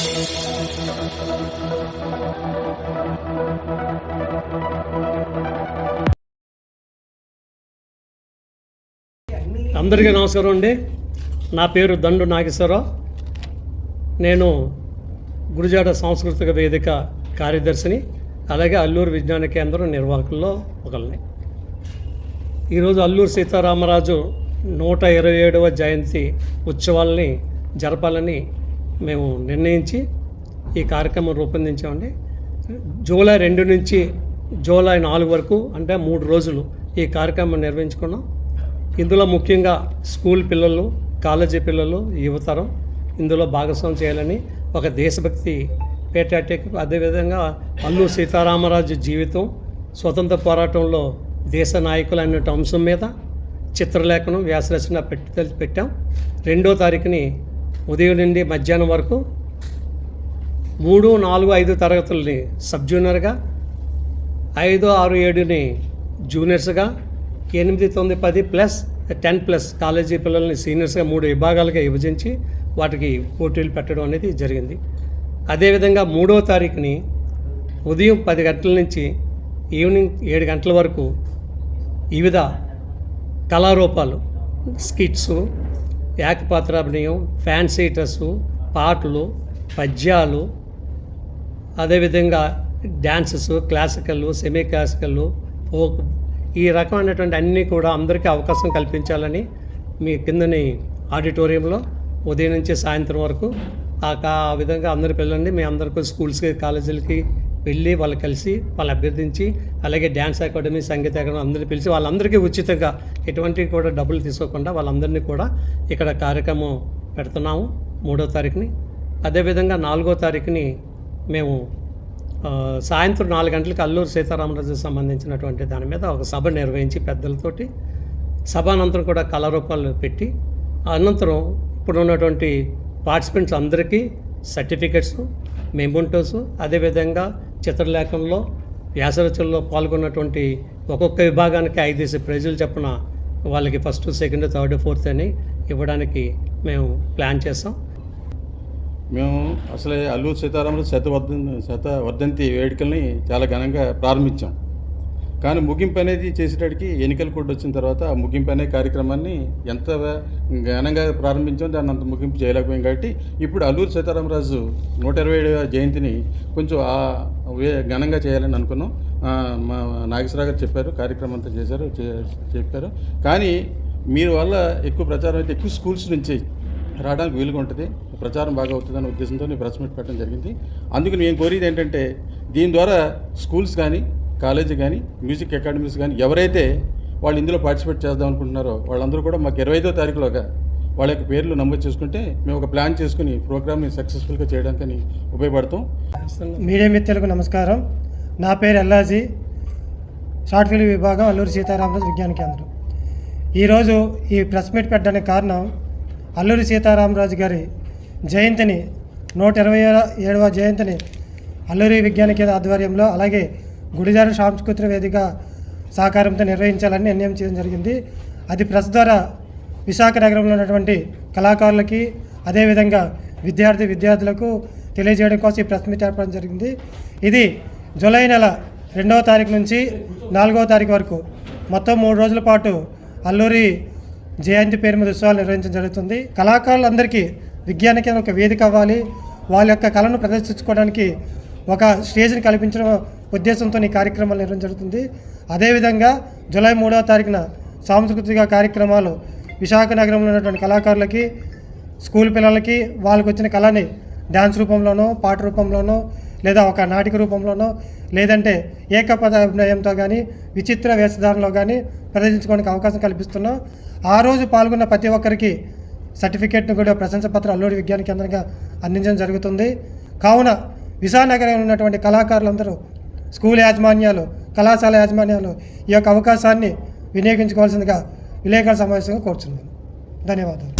అందరికీ నమస్కారం అండి. నా పేరు దండు నాగేశ్వరరావు. నేను గురుజాడ సాంస్కృతిక వేదిక కార్యదర్శిని, అలాగే అల్లూరు విజ్ఞాన కేంద్రం నిర్వాహకుల్లో ఒకరిని. ఈరోజు అల్లూరు సీతారామరాజు 127వ జయంతి ఉత్సవాలని జరపాలని మేము నిర్ణయించి ఈ కార్యక్రమం రూపొందించామండి. జూలై 2 నుంచి జూలై 4 వరకు, అంటే 3 రోజులు ఈ కార్యక్రమం నిర్వహించుకున్నాం. ఇందులో ముఖ్యంగా స్కూల్ పిల్లలు, కాలేజీ పిల్లలు, యువతరం ఇందులో భాగస్వామ్యం చేయాలని ఒక దేశభక్తి పేట్రియాటిక్, అదేవిధంగా అల్లూరు సీతారామరాజు జీవితం, స్వతంత్ర పోరాటంలో దేశ నాయకులు అనే అంశం మీద చిత్రలేఖనం, వ్యాసరచన పెట్టాం. 2వ తారీఖుని ఉదయం నుండి మధ్యాహ్నం వరకు 3, 4, 5 తరగతుల్ని సబ్ జూనియర్గా, 5, 6, 7ని జూనియర్స్గా, 8, 9, 10 ప్లస్ 10+ కాలేజీ పిల్లల్ని సీనియర్స్గా 3 విభాగాలుగా విభజించి వాటికి పోటీలు పెట్టడం అనేది జరిగింది. అదేవిధంగా 3వ తారీఖుని ఉదయం 10 గంటల నుంచి ఈవినింగ్ 7 గంటల వరకు వివిధ కళారూపాలు, స్కిట్సు, ఏకపాత్రాభినయం, ఫ్యాన్సీ డ్రెస్సు, పాటలు, పద్యాలు, అదేవిధంగా dances, classical, semi classical, folk, ఈ రకమైనటువంటి అన్నీ కూడా అందరికీ అవకాశం కల్పించాలని మీ కిందని ఆడిటోరియంలో ఉదయం నుంచి సాయంత్రం వరకు ఆ విధంగా అందరి పిల్లల్ని మీ అందరికీ స్కూల్స్కి, కాలేజీలకి వెళ్ళి వాళ్ళు కలిసి వాళ్ళు అభ్యర్థించి, అలాగే డ్యాన్స్ అకాడమీ, సంగీత అకాడమీ అందరినీ పిలిచి వాళ్ళందరికీ ఉచితంగా ఎటువంటి కూడా డబ్బులు తీసుకోకుండా వాళ్ళందరినీ కూడా ఇక్కడ కార్యక్రమం పెడుతున్నాము 3వ తారీఖుని. అదేవిధంగా 4వ తారీఖుని మేము సాయంత్రం 4 గంటలకు అల్లూరు సీతారామరాజుకు సంబంధించినటువంటి దాని మీద ఒక సభ నిర్వహించి పెద్దలతోటి, సభ అనంతరం కూడా కళారూపాలు పెట్టి, అనంతరం ఇప్పుడు ఉన్నటువంటి పార్టిసిపెంట్స్ అందరికీ సర్టిఫికెట్స్, మెమోంటోస్, అదేవిధంగా చిత్రలేఖనంలో, వ్యాసరచనలో పాల్గొన్నటువంటి ఒక్కొక్క విభాగానికి 5 ప్రైజులు చొప్పున వాళ్ళకి 1st, 2nd, 3rd, 4th అని ఇవ్వడానికి మేము ప్లాన్ చేస్తాం. మేము అసలే అల్లూరు సీతారామరాజు శతవర్ధంతి వేడుకల్ని చాలా ఘనంగా ప్రారంభించాం. కానీ ముగింపు అనేది చేసేటడికి ఎన్నికల కోడ్ వచ్చిన తర్వాత ఆ ముగింపు అనే కార్యక్రమాన్ని ఎంత ఘనంగా ప్రారంభించాం, దాన్ని అంత ముగింపు చేయలేకపోయాం. కాబట్టి ఇప్పుడు అల్లూరు సీతారామరాజు 127వ జయంతిని కొంచెం ఘనంగా చేయాలని అనుకున్నాం. మా నాగేశ్వరరావు గారు చెప్పారు, కార్యక్రమం అంతా చెప్పారు. కానీ మీరు వల్ల ఎక్కువ ప్రచారం అయితే ఎక్కువ స్కూల్స్ నుంచి రావడానికి వీలుగా ఉంటుంది, ప్రచారం బాగా అవుతుందనే ఉద్దేశంతో నేను ప్రెస్ మీట్ పెట్టడం జరిగింది. అందుకు నేను కోరేది ఏంటంటే, దీని ద్వారా స్కూల్స్ కానీ, కాలేజీ కానీ, మ్యూజిక్ అకాడమీస్ కానీ ఎవరైతే వాళ్ళు ఇందులో పార్టిసిపేట్ చేద్దాం అనుకుంటున్నారో వాళ్ళందరూ కూడా మాకు 25వ తారీఖులోగా వాళ్ళ యొక్క పేర్లు నమోదు చేసుకుంటే మేము ఒక ప్లాన్ చేసుకుని ప్రోగ్రామ్ని సక్సెస్ఫుల్గా చేయడానికి ఉపయోగపడతాం. మీడియా మిత్రులకు నమస్కారం. నా పేరు ఎల్లాజీ, షార్ట్ ఫిల్మ్ విభాగం, అల్లూరు సీతారామరాజు విజ్ఞాన కేంద్రం. ఈరోజు ఈ ప్రెస్ మీట్ పెట్టడానికి కారణం, అల్లూరి సీతారామరాజు గారి జయంతిని 127వ జయంతిని అల్లూరి విజ్ఞాన కేంద్ర ఆధ్వర్యంలో, అలాగే గుడిజాడ సాంస్కృతిక వేదిక సహకారంతో నిర్వహించాలని నిర్ణయం చేయడం జరిగింది. అది ప్రెస్ ద్వారా విశాఖ నగరంలో ఉన్నటువంటి కళాకారులకి, అదేవిధంగా విద్యార్థులకు తెలియజేయడం కోసం ఈ ప్రెస్ మీట్ ఏర్పడడం జరిగింది. ఇది జూలై నెల 2వ తారీఖు నుంచి 4వ తారీఖు వరకు మొత్తం 3 రోజుల పాటు అల్లూరి జయంతి పేరు మీద ఉత్సవాలు నిర్వహించడం జరుగుతుంది. కళాకారులందరికీ విజ్ఞాన కేంద్రం ఒక వేదిక అవ్వాలి, వాళ్ళ యొక్క కళను ప్రదర్శించుకోవడానికి ఒక స్టేజ్ని కల్పించడం ఉద్దేశంతో ఈ కార్యక్రమాలు నిర్వహించడం జరుగుతుంది. అదేవిధంగా జూలై 3వ తారీఖున సాంస్కృతిక కార్యక్రమాలు విశాఖ నగరంలో ఉన్నటువంటి కళాకారులకి, స్కూల్ పిల్లలకి వాళ్ళకి వచ్చిన కళని డ్యాన్స్ రూపంలోనో, పాట రూపంలోనో, లేదా ఒక నాటిక రూపంలోనో, లేదంటే ఏకపద అభినయంతో కానీ, విచిత్ర వేషధారణలో కానీ ప్రదర్శించుకోవడానికి అవకాశం కల్పిస్తున్నాం. ఆ రోజు పాల్గొన్న ప్రతి ఒక్కరికి సర్టిఫికేట్ను కూడా ప్రశంసపత్రం అల్లూరి విజ్ఞాన కేంద్రంగా అందించడం జరుగుతుంది. కావున విశాఖనగరంలో ఉన్నటువంటి కళాకారులందరూ, స్కూల్ యాజమాన్యాలు, కళాశాల యాజమాన్యాలు ఈ యొక్క అవకాశాన్ని వినియోగించుకోవాల్సిందిగా విలేకరుల సమావేశంగా కోరుచున్నాను. ధన్యవాదాలు.